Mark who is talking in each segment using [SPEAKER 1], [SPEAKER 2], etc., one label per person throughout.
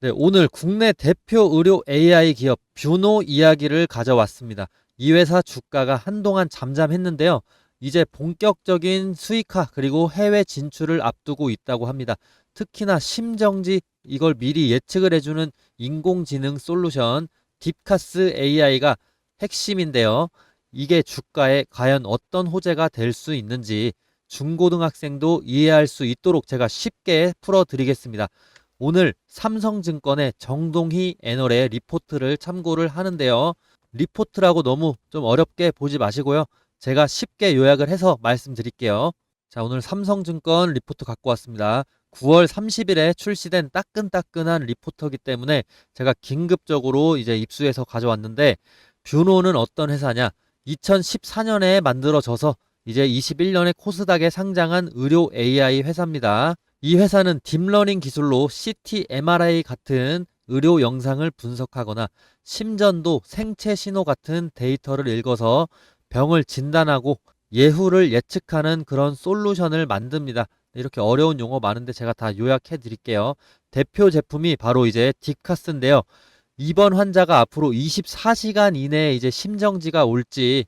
[SPEAKER 1] 네, 오늘 국내 대표 의료 AI 기업 뷰노 이야기를 가져왔습니다. 이 회사 주가가 한동안 잠잠했는데요. 이제 본격적인 수익화 그리고 해외 진출을 앞두고 있다고 합니다. 특히나 심정지 이걸 미리 예측을 해주는 인공지능 솔루션 딥카스 AI가 핵심인데요. 이게 주가에 과연 어떤 호재가 될 수 있는지 중고등학생도 이해할 수 있도록 제가 쉽게 풀어드리겠습니다. 오늘 삼성증권의 정동희 애널의 리포트를 참고를 하는데요. 리포트라고 너무 좀 어렵게 보지 마시고요. 제가 쉽게 요약을 해서 말씀드릴게요. 자, 오늘 삼성증권 리포트 갖고 왔습니다. 9월 30일에 출시된 따끈따끈한 리포터기 때문에 제가 긴급적으로 이제 입수해서 가져왔는데, 뷰노는 어떤 회사냐? 2014년에 만들어져서 이제 21년에 코스닥에 상장한 의료 AI 회사입니다. 이 회사는 딥러닝 기술로 CT, MRI 같은 의료 영상을 분석하거나 심전도, 생체 신호 같은 데이터를 읽어서 병을 진단하고 예후를 예측하는 그런 솔루션을 만듭니다. 이렇게 어려운 용어 많은데 제가 다 요약해 드릴게요. 대표 제품이 바로 이제 디카스인데요. 입원 환자가 앞으로 24시간 이내에 이제 심정지가 올지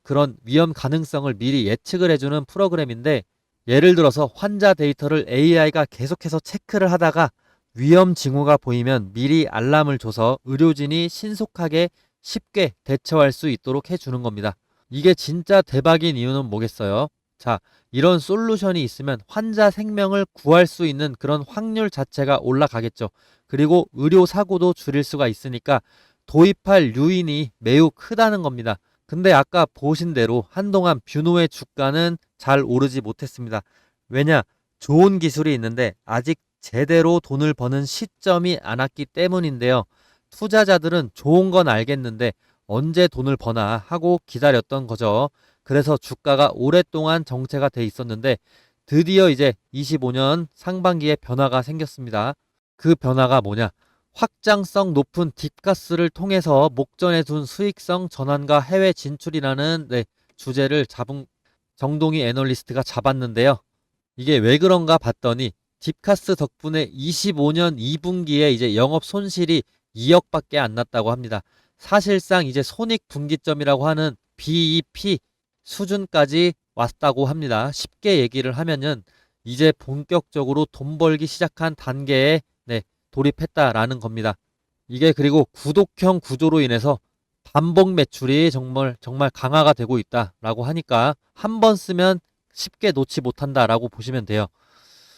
[SPEAKER 1] 그런 위험 가능성을 미리 예측을 해주는 프로그램인데, 예를 들어서 환자 데이터를 AI가 계속해서 체크를 하다가 위험 징후가 보이면 미리 알람을 줘서 의료진이 신속하게 쉽게 대처할 수 있도록 해주는 겁니다. 이게 진짜 대박인 이유는 뭐겠어요? 자, 이런 솔루션이 있으면 환자 생명을 구할 수 있는 그런 확률 자체가 올라가겠죠. 그리고 의료 사고도 줄일 수가 있으니까 도입할 요인이 매우 크다는 겁니다. 근데 아까 보신 대로 한동안 뷰노의 주가는 잘 오르지 못했습니다. 왜냐? 좋은 기술이 있는데 아직 제대로 돈을 버는 시점이 안 왔기 때문인데요. 투자자들은 좋은 건 알겠는데 언제 돈을 버나 하고 기다렸던 거죠. 그래서 주가가 오랫동안 정체가 돼 있었는데 드디어 이제 25년 상반기에 변화가 생겼습니다. 그 변화가 뭐냐? 확장성 높은 딥가스를 통해서 목전에 둔 수익성 전환과 해외 진출이라는 주제를 잡은 정동희 애널리스트가 잡았는데요. 이게 왜 그런가 봤더니 딥카스 덕분에 25년 2분기에 이제 영업 손실이 2억밖에 안 났다고 합니다. 사실상 이제 손익분기점이라고 하는 BEP 수준까지 왔다고 합니다. 쉽게 얘기를 하면은 이제 본격적으로 돈 벌기 시작한 단계에 돌입했다라는 겁니다. 이게 그리고 구독형 구조로 인해서 반복 매출이 정말 정말 강화가 되고 있다라고 하니까 한 번 쓰면 쉽게 놓지 못한다라고 보시면 돼요.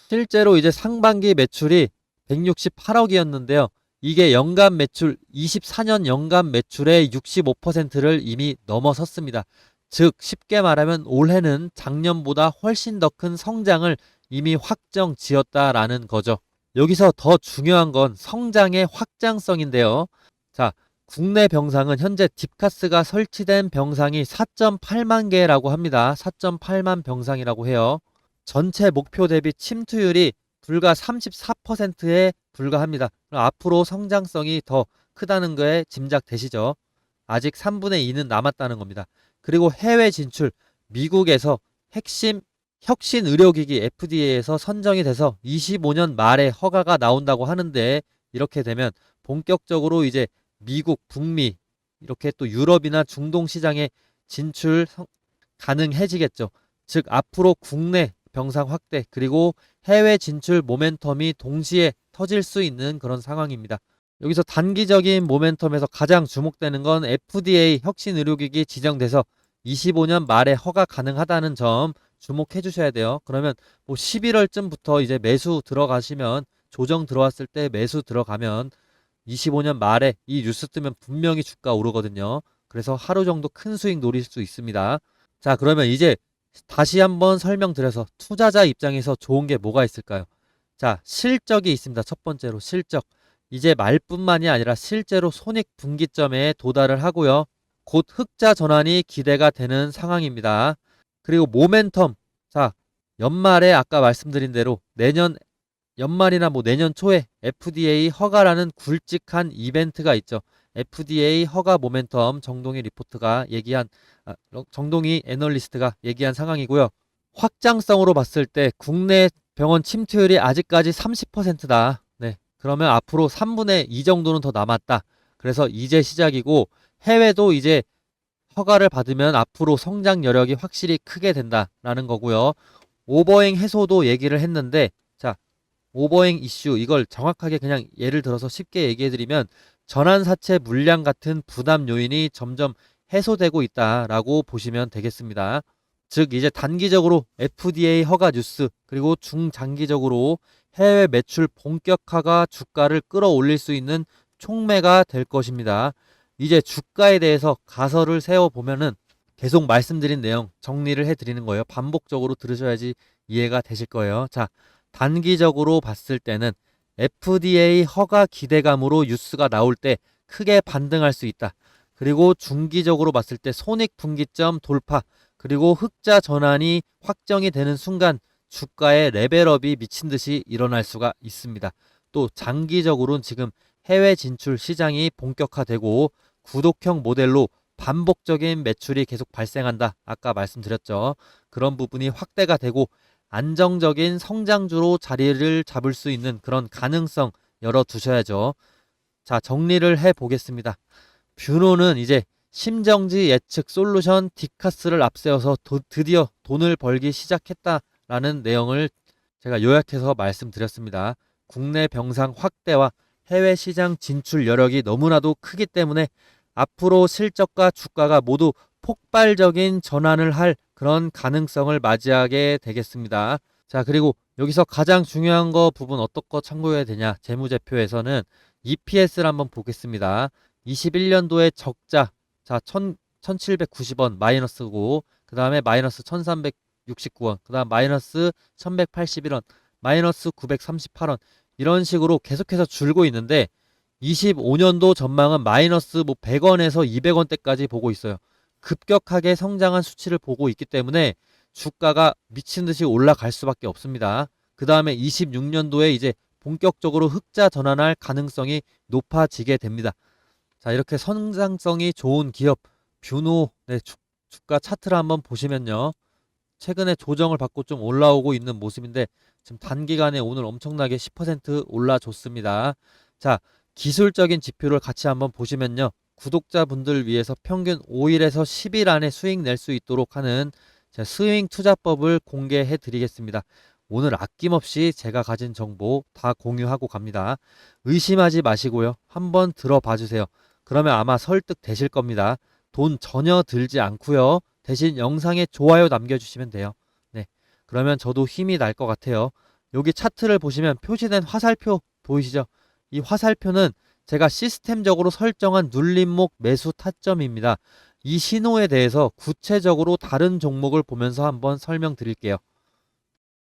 [SPEAKER 1] 실제로 이제 상반기 매출이 168억이었는데요. 이게 연간 매출 24년 연간 매출의 65%를 이미 넘어섰습니다. 즉 쉽게 말하면 올해는 작년보다 훨씬 더 큰 성장을 이미 확정 지었다라는 거죠. 여기서 더 중요한 건 성장의 확장성인데요. 자, 국내 병상은 현재 딥카스가 설치된 병상이 4.8만 개라고 합니다. 4.8만 병상이라고 해요. 전체 목표 대비 침투율이 불과 34%에 불과합니다. 그럼 앞으로 성장성이 더 크다는 거에 짐작되시죠? 아직 3분의 2는 남았다는 겁니다. 그리고 해외 진출, 미국에서 핵심 혁신 의료기기 FDA에서 선정이 돼서 25년 말에 허가가 나온다고 하는데, 이렇게 되면 본격적으로 이제 미국, 북미, 이렇게 또 유럽이나 중동 시장에 진출 가능해지겠죠. 즉 앞으로 국내 병상 확대 그리고 해외 진출 모멘텀이 동시에 터질 수 있는 그런 상황입니다. 여기서 단기적인 모멘텀에서 가장 주목되는 건 FDA 혁신 의료기기 지정돼서 25년 말에 허가 가능하다는 점 주목해 주셔야 돼요. 그러면 뭐 11월쯤부터 이제 매수 들어가시면, 조정 들어왔을 때 매수 들어가면 25년 말에 이 뉴스 뜨면 분명히 주가 오르거든요. 그래서 하루 정도 큰 수익 노릴 수 있습니다. 자, 그러면 이제 다시 한번 설명드려서 투자자 입장에서 좋은 게 뭐가 있을까요? 자, 실적이 있습니다. 첫 번째로 실적. 이제 말뿐만이 아니라 실제로 손익 분기점에 도달을 하고요. 곧 흑자 전환이 기대가 되는 상황입니다. 그리고 모멘텀. 자, 연말에 아까 말씀드린 대로 내년 연말이나 뭐 내년 초에 FDA 허가라는 굵직한 이벤트가 있죠. FDA 허가 모멘텀 정동희 리포트가 얘기한 정동희 애널리스트가 얘기한 상황이고요. 확장성으로 봤을 때 국내 병원 침투율이 아직까지 30%다. 네. 그러면 앞으로 3분의 2 정도는 더 남았다. 그래서 이제 시작이고 해외도 이제 허가를 받으면 앞으로 성장 여력이 확실히 크게 된다라는 거고요. 오버행 해소도 얘기를 했는데 자, 오버행 이슈 이걸 정확하게 그냥 예를 들어서 쉽게 얘기해 드리면 전환사채 물량 같은 부담 요인이 점점 해소되고 있다라고 보시면 되겠습니다. 즉 이제 단기적으로 FDA 허가 뉴스 그리고 중장기적으로 해외 매출 본격화가 주가를 끌어올릴 수 있는 촉매가 될 것입니다. 이제 주가에 대해서 가설을 세워보면은 계속 말씀드린 내용 정리를 해드리는 거예요. 반복적으로 들으셔야지 이해가 되실 거예요. 자, 단기적으로 봤을 때는 FDA 허가 기대감으로 뉴스가 나올 때 크게 반등할 수 있다. 그리고 중기적으로 봤을 때 손익분기점 돌파 그리고 흑자 전환이 확정이 되는 순간 주가의 레벨업이 미친 듯이 일어날 수가 있습니다. 또 장기적으로는 지금 해외 진출 시장이 본격화되고 구독형 모델로 반복적인 매출이 계속 발생한다. 아까 말씀드렸죠. 그런 부분이 확대가 되고 안정적인 성장주로 자리를 잡을 수 있는 그런 가능성 열어두셔야죠. 자, 정리를 해보겠습니다. 뷰노는 이제 심정지 예측 솔루션 디카스를 앞세워서 드디어 돈을 벌기 시작했다라는 내용을 제가 요약해서 말씀드렸습니다. 국내 병상 확대와 해외 시장 진출 여력이 너무나도 크기 때문에 앞으로 실적과 주가가 모두 폭발적인 전환을 할 그런 가능성을 맞이하게 되겠습니다. 자, 그리고 여기서 가장 중요한 거 부분 어떤 거 참고해야 되냐? 재무제표에서는 EPS를 한번 보겠습니다. 21년도에 적자, 자, 1790원 마이너스고, 그 다음에 마이너스 1369원, 그 다음 마이너스 1181원, 마이너스 938원, 이런 식으로 계속해서 줄고 있는데, 25년도 전망은 마이너스 뭐 100원에서 200원대까지 보고 있어요. 급격하게 성장한 수치를 보고 있기 때문에 주가가 미친 듯이 올라갈 수밖에 없습니다. 그 다음에 26년도에 이제 본격적으로 흑자 전환할 가능성이 높아지게 됩니다. 자, 이렇게 성장성이 좋은 기업 뷰노 네, 주가 차트를 한번 보시면요. 최근에 조정을 받고 좀 올라오고 있는 모습인데 지금 단기간에 오늘 엄청나게 10% 올라줬습니다. 자, 기술적인 지표를 같이 한번 보시면요. 구독자분들 위해서 평균 5일에서 10일 안에 수익 낼 수 있도록 하는 스윙 투자법을 공개해 드리겠습니다. 오늘 아낌없이 제가 가진 정보 다 공유하고 갑니다. 의심하지 마시고요. 한번 들어봐 주세요. 그러면 아마 설득되실 겁니다. 돈 전혀 들지 않고요. 대신 영상에 좋아요 남겨주시면 돼요. 네, 그러면 저도 힘이 날 것 같아요. 여기 차트를 보시면 표시된 화살표 보이시죠? 이 화살표는 제가 시스템적으로 설정한 눌림목 매수 타점입니다. 이 신호에 대해서 구체적으로 다른 종목을 보면서 한번 설명드릴게요.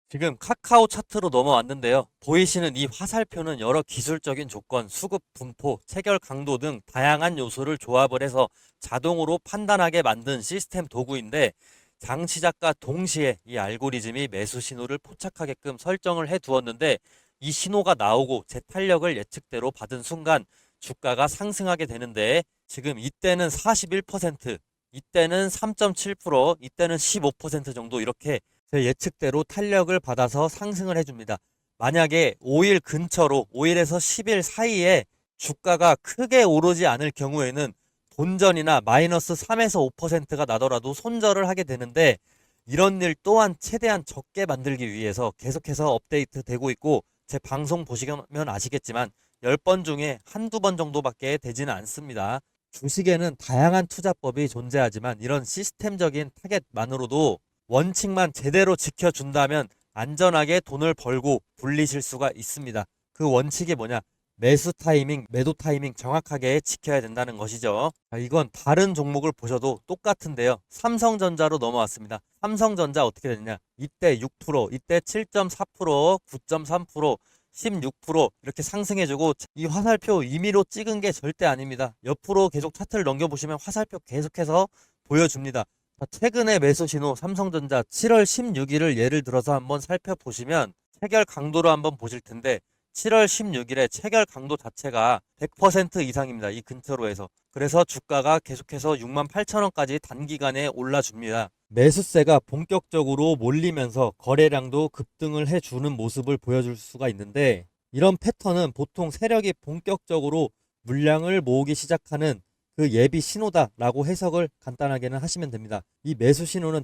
[SPEAKER 2] 지금 카카오 차트로 넘어왔는데요. 보이시는 이 화살표는 여러 기술적인 조건, 수급 분포, 체결 강도 등 다양한 요소를 조합을 해서 자동으로 판단하게 만든 시스템 도구인데 장시작과 동시에 이 알고리즘이 매수 신호를 포착하게끔 설정을 해 두었는데 이 신호가 나오고 제 탄력을 예측대로 받은 순간 주가가 상승하게 되는데 지금 이때는 41%, 이때는 3.7%, 이때는 15% 정도 이렇게 제 예측대로 탄력을 받아서 상승을 해줍니다. 만약에 5일 근처로 5일에서 10일 사이에 주가가 크게 오르지 않을 경우에는 본전이나 마이너스 3에서 5%가 나더라도 손절을 하게 되는데 이런 일 또한 최대한 적게 만들기 위해서 계속해서 업데이트 되고 있고 제 방송 보시면 아시겠지만 10번 중에 한두 번 정도밖에 되지는 않습니다. 주식에는 다양한 투자법이 존재하지만 이런 시스템적인 타겟만으로도 원칙만 제대로 지켜준다면 안전하게 돈을 벌고 불리실 수가 있습니다. 그 원칙이 뭐냐? 매수 타이밍, 매도 타이밍 정확하게 지켜야 된다는 것이죠. 이건 다른 종목을 보셔도 똑같은데요. 삼성전자로 넘어왔습니다. 삼성전자 어떻게 됐냐? 이때 6%, 이때 7.4%, 9.3%, 16% 이렇게 상승해주고 이 화살표 임의로 찍은 게 절대 아닙니다. 옆으로 계속 차트를 넘겨보시면 화살표 계속해서 보여줍니다. 최근의 매수 신호 삼성전자 7월 16일을 예를 들어서 한번 살펴보시면 체결 강도로 한번 보실 텐데 7월 16일에 체결 강도 자체가 100% 이상입니다. 이 근처로 해서. 그래서 주가가 계속해서 68,000원까지 단기간에 올라줍니다. 매수세가 본격적으로 몰리면서 거래량도 급등을 해주는 모습을 보여줄 수가 있는데 이런 패턴은 보통 세력이 본격적으로 물량을 모으기 시작하는 그 예비 신호다라고 해석을 간단하게는 하시면 됩니다. 이 매수 신호는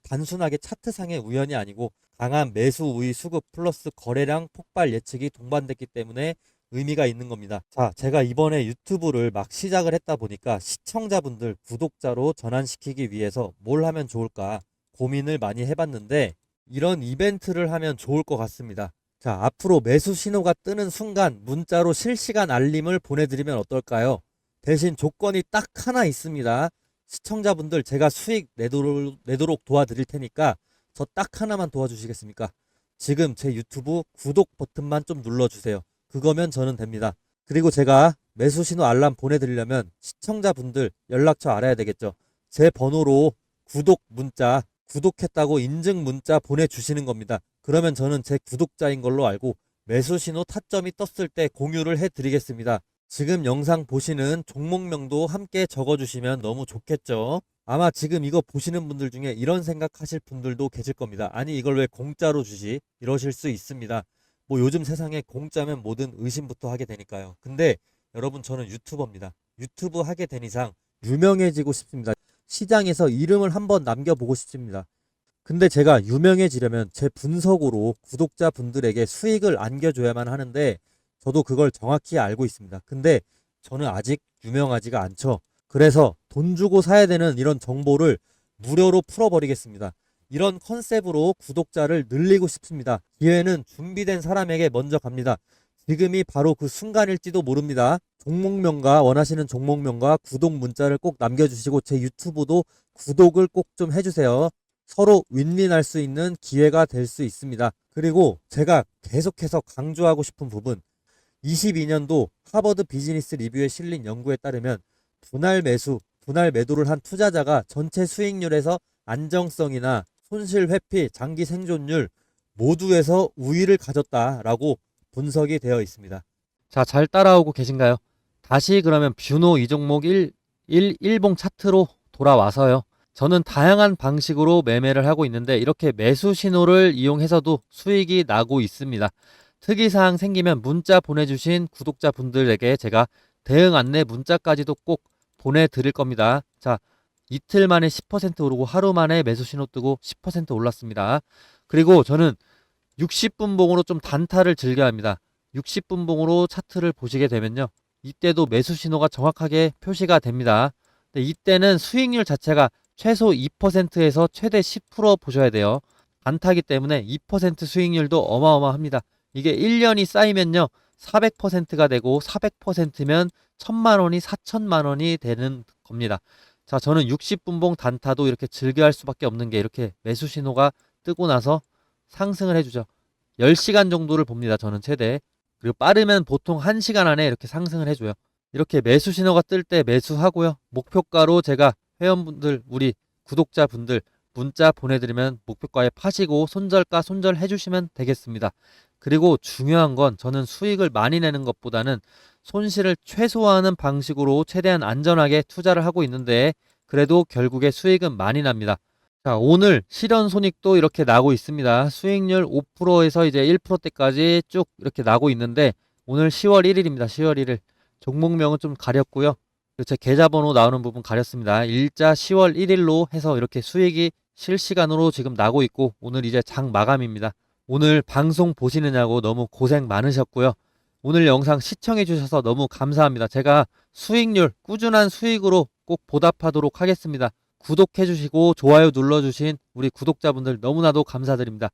[SPEAKER 2] 단순하게 차트상의 우연이 아니고 강한 매수 우위 수급 플러스 거래량 폭발 예측이 동반됐기 때문에 의미가 있는 겁니다. 자, 제가 이번에 유튜브를 막 시작을 했다 보니까 시청자분들, 구독자로 전환시키기 위해서 뭘 하면 좋을까 고민을 많이 해봤는데 이런 이벤트를 하면 좋을 것 같습니다. 자, 앞으로 매수 신호가 뜨는 순간 문자로 실시간 알림을 보내드리면 어떨까요? 대신 조건이 딱 하나 있습니다. 시청자분들 제가 수익 내도록 도와드릴 테니까 저 딱 하나만 도와주시겠습니까? 지금 제 유튜브 구독 버튼만 좀 눌러주세요. 그거면 저는 됩니다. 그리고 제가 매수 신호 알람 보내드리려면 시청자분들 연락처 알아야 되겠죠. 제 번호로 구독 문자, 구독했다고 인증 문자 보내주시는 겁니다. 그러면 저는 제 구독자인 걸로 알고 매수 신호 타점이 떴을 때 공유를 해드리겠습니다. 지금 영상 보시는 종목명도 함께 적어주시면 너무 좋겠죠. 아마 지금 이거 보시는 분들 중에 이런 생각하실 분들도 계실 겁니다. 아니 이걸 왜 공짜로 주지? 이러실 수 있습니다. 뭐 요즘 세상에 공짜면 뭐든 의심부터 하게 되니까요. 근데 여러분 저는 유튜버입니다. 유튜브 하게 된 이상 유명해지고 싶습니다. 시장에서 이름을 한번 남겨보고 싶습니다. 근데 제가 유명해지려면 제 분석으로 구독자분들에게 수익을 안겨줘야만 하는데 저도 그걸 정확히 알고 있습니다. 근데 저는 아직 유명하지가 않죠. 그래서 돈 주고 사야 되는 이런 정보를 무료로 풀어버리겠습니다. 이런 컨셉으로 구독자를 늘리고 싶습니다. 기회는 준비된 사람에게 먼저 갑니다. 지금이 바로 그 순간일지도 모릅니다. 종목명과 원하시는 종목명과 구독 문자를 꼭 남겨주시고 제 유튜브도 구독을 꼭 좀 해주세요. 서로 윈윈할 수 있는 기회가 될 수 있습니다. 그리고 제가 계속해서 강조하고 싶은 부분 22년도 하버드 비즈니스 리뷰에 실린 연구에 따르면 분할 매도를 한 투자자가 전체 수익률에서 안정성이나 손실 회피, 장기 생존율 모두에서 우위를 가졌다라고 분석이 되어 있습니다.
[SPEAKER 1] 자, 잘 따라오고 계신가요? 다시 그러면 뷰노 이종목 1봉 차트로 돌아와서요. 저는 다양한 방식으로 매매를 하고 있는데 이렇게 매수 신호를 이용해서도 수익이 나고 있습니다. 특이사항 생기면 문자 보내주신 구독자분들에게 제가 대응 안내 문자까지도 꼭 보내드릴 겁니다. 자, 이틀 만에 10% 오르고 하루 만에 매수 신호 뜨고 10% 올랐습니다. 그리고 저는 60분 봉으로 좀 단타를 즐겨야 합니다. 60분 봉으로 차트를 보시게 되면요. 이때도 매수 신호가 정확하게 표시가 됩니다. 근데 이때는 수익률 자체가 최소 2%에서 최대 10% 보셔야 돼요. 단타기 때문에 2% 수익률도 어마어마합니다. 이게 1년이 쌓이면요. 400%가 되고 400%면 1000만 원이 4000만 원이 되는 겁니다. 자, 저는 60분봉 단타도 이렇게 즐겨 할 수밖에 없는 게 이렇게 매수 신호가 뜨고 나서 상승을 해주죠. 10시간 정도를 봅니다. 저는 최대. 그리고 빠르면 보통 1시간 안에 이렇게 상승을 해줘요. 이렇게 매수 신호가 뜰 때 매수하고요. 목표가로 제가 회원분들, 우리 구독자분들 문자 보내드리면 목표가에 파시고 손절가 손절해 주시면 되겠습니다. 그리고 중요한 건 저는 수익을 많이 내는 것보다는 손실을 최소화하는 방식으로 최대한 안전하게 투자를 하고 있는데 그래도 결국에 수익은 많이 납니다. 자, 오늘 실현 손익도 이렇게 나고 있습니다. 수익률 5%에서 이제 1%대까지 쭉 이렇게 나고 있는데 오늘 10월 1일입니다. 10월 1일. 종목명은 좀 가렸고요. 제 계좌번호 나오는 부분 가렸습니다. 일자 10월 1일로 해서 이렇게 수익이 실시간으로 지금 나고 있고 오늘 이제 장 마감입니다. 오늘 방송 보시느냐고 너무 고생 많으셨고요. 오늘 영상 시청해 주셔서 너무 감사합니다. 제가 수익률 꾸준한 수익으로 꼭 보답하도록 하겠습니다. 구독해 주시고 좋아요 눌러 주신 우리 구독자분들 너무나도 감사드립니다.